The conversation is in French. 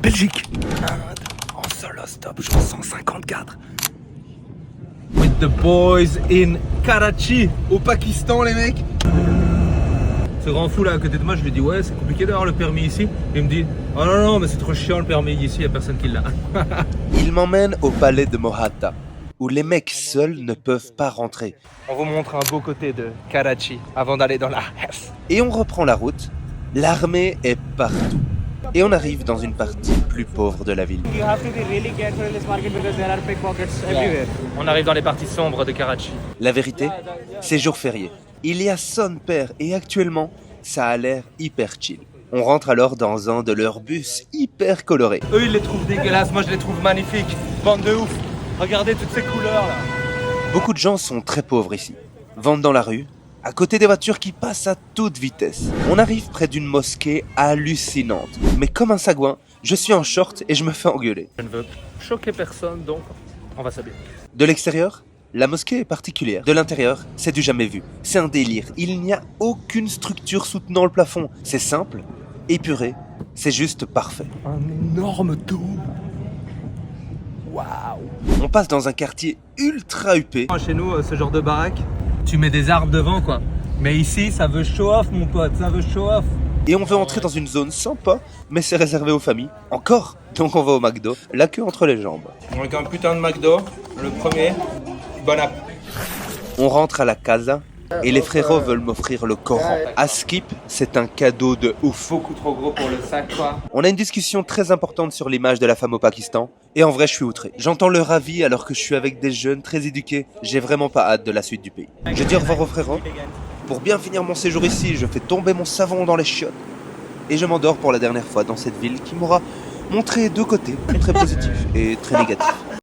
Belgique. En solo stop, je 154. With the boys in Karachi, au Pakistan, les mecs. Ce grand fou là à côté de moi, je lui dis ouais, c'est compliqué d'avoir le permis ici. Il me dit oh non non, mais c'est trop chiant le permis ici, y a personne qui l'a. Il m'emmène au palais de Mohatta, où les mecs seuls ne peuvent pas rentrer. On vous montre un beau côté de Karachi avant d'aller dans la Hesse. Et on reprend la route. L'armée est partout. Et on arrive dans une partie plus pauvre de la ville. On arrive dans les parties sombres de Karachi. La vérité, c'est jour férié. Il y a son père et actuellement, ça a l'air hyper chill. On rentre alors dans un de leurs bus hyper colorés. Eux ils les trouvent dégueulasses, moi je les trouve magnifiques. Bande de ouf. Regardez toutes ces couleurs là. Beaucoup de gens sont très pauvres ici. Vendent dans la rue, à côté des voitures qui passent à toute vitesse. On arrive près d'une mosquée hallucinante. Mais comme un sagouin, je suis en short et je me fais engueuler. Je ne veux choquer personne donc on va s'habiller. De l'extérieur, la mosquée est particulière. De l'intérieur, c'est du jamais vu. C'est un délire. Il n'y a aucune structure soutenant le plafond. C'est simple, épuré, c'est juste parfait. Un énorme dôme. Waouh. On passe dans un quartier ultra huppé. Chez nous, ce genre de baraque, tu mets des arbres devant quoi. Mais ici, ça veut show off mon pote, ça veut show off. Et on veut entrer dans une zone sympa, mais c'est réservé aux familles. Encore. Donc on va au McDo, la queue entre les jambes. On est un putain de McDo, le premier. Bon app. On rentre à la casa et les frérots veulent m'offrir le Coran. À Skip, c'est un cadeau de ouf. Beaucoup trop gros pour le sac quoi. On a une discussion très importante sur l'image de la femme au Pakistan. Et en vrai, je suis outré. J'entends leur avis alors que je suis avec des jeunes très éduqués. J'ai vraiment pas hâte de la suite du pays. Je dis au revoir aux frérots. Pour bien finir mon séjour ici, je fais tomber mon savon dans les chiottes. Et je m'endors pour la dernière fois dans cette ville qui m'aura montré deux côtés, très positifs et très négatifs.